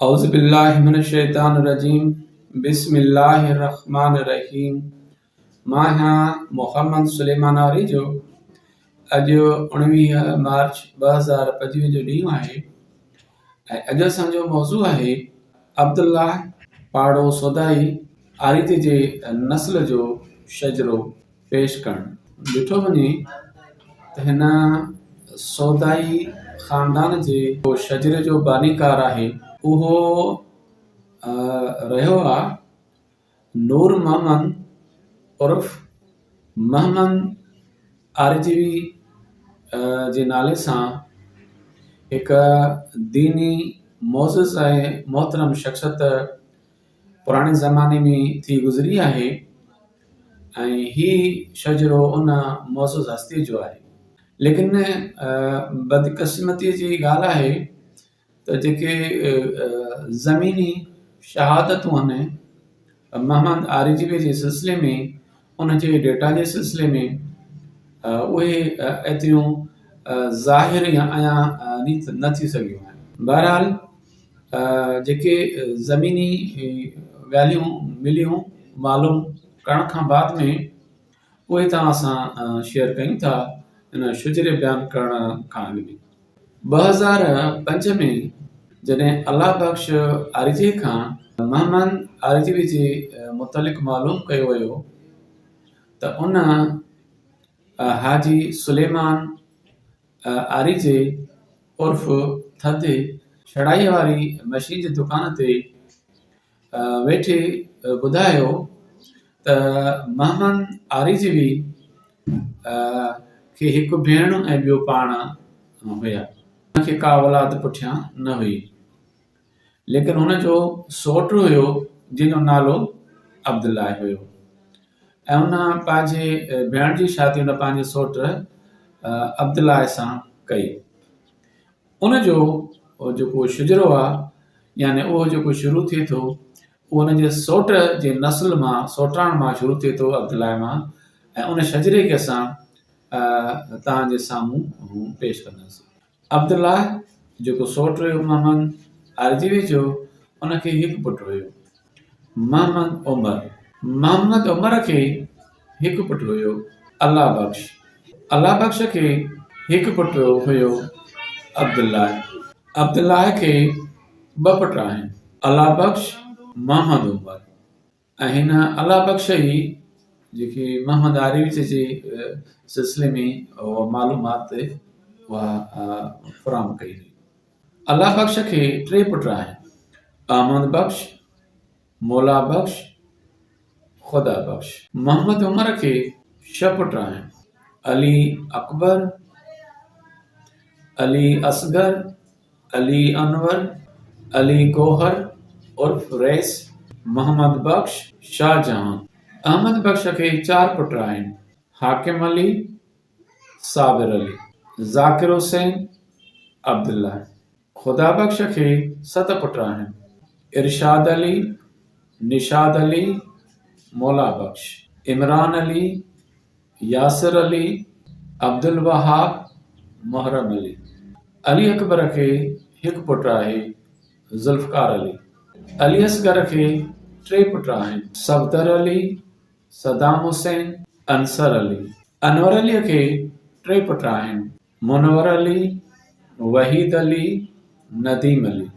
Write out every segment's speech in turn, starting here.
औज़ुबिल्लाहिमिनश्शैतानिर्रजीम बिस्मिल्लाहिर्रहमानिर्रहीम। मां आहियां मोहम्मद सुलेमान आरिजो। अॼु 19 मार्च 2025 जो ॾींहुं आहे ऐं अॼु असांजो मौज़ू आहे अब्दुल्ला पाड़ो सोदाई आरिते जे नस्ल जो शजरो पेश करणु। ॾिठो वञे त हिन सोदाई ख़ानदान जे शजरे जो बानीकार आहे उहो रहियो आहे नूर मोहम्मद उर्फ़ मोहम्मद आरिजवी जे नाले सां हिकु दीनी मोज़िज़ ऐं मोहतरम शख़्सियत पुराणे ज़माने में थी गुज़री आहे ऐं ही शजरो उन मोज़िज़ हस्ती जो आहे। लेकिन बदकिस्मतीअ जी ॻाल्हि आहे त जेके ज़मीनी शहादतूं आहिनि मोहम्मद आरिजवी जे सिलसिले में, उनजे डेटा जे सिलसिले में उहे एतिरियूं ज़ाहिर या अञा न थी सघियूं आहिनि। बहरहाल जेके ज़मीनी ॻाल्हियूं मिलियूं मालूम करण खां बाद में उहे तव्हां सां शेयर कयूं था हिन शजरे बयानु करण खां अॻु में। 2005 में जॾहिं अल्लाह बख़्श आरिजे खां मोहम्मद आरिजवी जे मुतलिक़ मालूम कयो वियो त उन हाजी सुलेमान आरिजे उर्फ़ थधि छड़ाईअ वारी मशीन जी दुकान ते वेठे ॿुधायो त मोहम्मद आरिजवी खे हिकु भेण ऐं ॿियो पाण हुया। हुनखे का औलाद पुठियां न हुई, लेकिन हुनजो सौटु हुयो जंहिंजो नालो अब्दुल्ला हुयो ऐं हुन पंहिंजे भेण जी शादी हुन पंहिंजे सौटु अब्दुल्ला सां कई। उनजो जेको शजरो आहे यानी उहो जेको शुरू थिए थो उहो हुनजे सौट जे नस्ल मां सौटाण मां शुरू थिए थो अब्दुल्ला मां, ऐं उन शजरे खे असां तव्हांजे साम्हूं पेश कंदासीं। अब्दुल्ला जेको सौटु हुयो मोहम्मद आरिजवी जो, उनखे हिकु पुटु हुयो मोहम्मद उमर। मोहम्मद उमर खे हिकु पुटु हुयो अल्लाह बख़्श। अल्लाह बख़्श खे हिकु पुटु हुयो अब्दुल्ला। अब्दुल्ला खे ॿ पुट आहिनि, अल्लाह बख़्श, मोहम्मद उमर। ऐं हिन अल्लाह बख़्श ई जेके मोहम्मद आरिजवी जे सिलसिले में मालूमात उहा फ़राहम कई हुई। अल्लाह बख़्श खे 3 पुट आहिनि, अहमद बख़्श, मौला बख़्श, ख़ुदा बख़्श। मोहम्मद उमर खे 6 पुट आहिनि, अली अकबर, अली असगर, अली अनवर, अली गौहर उर्फ़ रईस, मोहम्मद बख़्श, शाहजहां। अहमद बख़्श खे 4 पुट आहिनि, हाकिम अली, साबिर अली, ज़ाकिर हुसैन, अब्दुल्ला। ख़ुदा बख़्श खे 7 पुट आहिनि, इरशाद अली, निशाद अली, मौला बख़्श, इमरान अली, यासिर अली, अब्दुल वहाब, मुहर्रम अली। अली अकबर खे हिकु पुटु आहे, ज़ुल्फ़कार अली। अली असगर खे 3 पुट आहिनि, सफ़दर अली, सदाम हुसैन, अंसर अली। अनवर अलीअ खे 3 पुट आहिनि, मुनवर अली, वहीद अली, नदीम अली।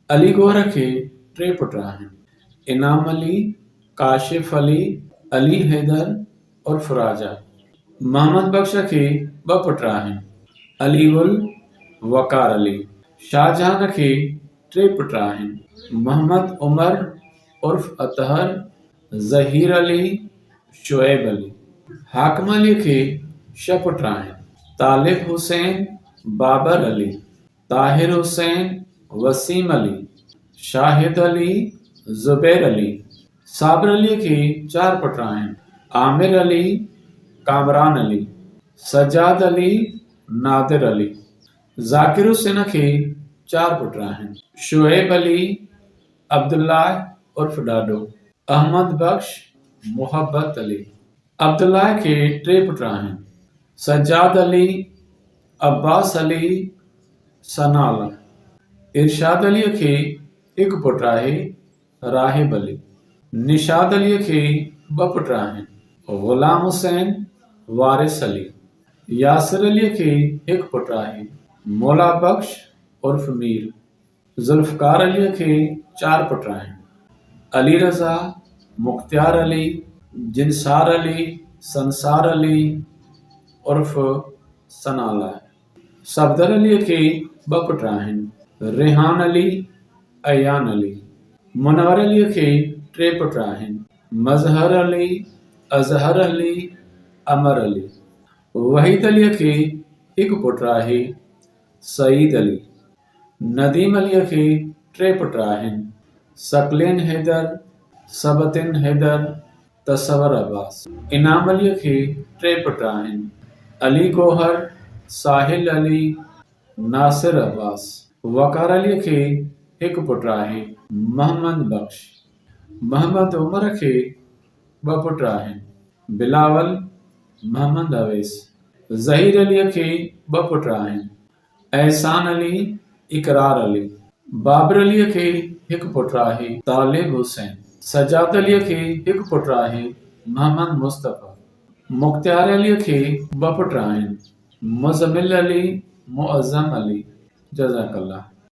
अली गौहर खे 3 पुट आहिनि, इनाम अली, काशिफ अली, अली हैदर उर्फ़ राजा। मोहम्मद बख़्श खे 2 पुट आहिनि, अली उल वक़ार अली। शाहजहां खे 3 पुट आहिनि, मोहम्मद उमर उर्फ़ अतहर, ज़हीर अली, शुएब अली। हाकिम अली खे 6 पुट आहिनि, तालिब हुसैन, बाबर अली, ताहिर हुसैन, वसीम अली, शाहिद अली, ज़ुबैर अली। साबिर अलीअ खे 4 पुट आहिनि, आमिर अली, कामरान अली, सजाद अली, नादिर अली। ज़ाकिर हुसैन खे 4 पुट आहिनि, शुएब अली, अब्दुल्ला उर्फ़ ॾाॾो, अहमद बख़्श, मोहब्बत अली। अब्दुल्ला खे 3 पुट आहिनि, सजाद अली, अब्बास अली, सनाल। इरशाद अलीअ खे हिकु पुटु आहे राहिब अली। निशाद अलीअ खे ॿ पुट आहिनि, ग़ुलाम हुसैन, वारिस अली। यासिर अलीअ खे हिकु पुटु आहे, मौला बख्श उर्फ मीर। ज़ुल्फ़कार अलीअ खे 4 पुट आहिनि, अली रज़ा, मुख्तियार अली, जिनसार अली, संसार अली उर्फ सनाला। सफदर अलीअ खे 2 पुट आहिनि, रेहान अली, अयान अली। मुनवर अलीअ खे 3 पुट आहिनि, मज़हर अली, अज़हर अली, अमर अली। वहीद अलीअ खे हिकु पुटु आहे, सईद अली। नदीम अलीअ खे 3 पुट आहिनि, सकलेन हैदर, सबतिन हैदर, तसवर अब्बास। इनाम अलीअ खे 3 पुट आहिनि, अली गौहर, साहिल अली, नासिर अब्बास। वक़ार अलीअ खे हिकु पुटु आहे, मोहम्मद बख्श। मोहम्मद उमर खे 2 पुट आहिनि, बिलावल, मोहम्मद अवैस। ज़हीर अलीअ खे 2 पुट आहिनि, एहसान अली, इकरार अली। बाबर अलीअ खे हिकु पुटु आहे, तालिब हुसैन। सजाद अलीअ खे हिकु पुटु आहे, मोहम्मद मुस्तफ़ा। मुख्तियार अलीअ खे 2 पुट आहिनि, मुज़मिल अली, मुअज़्ज़म अली। जज़ाकल्लाह।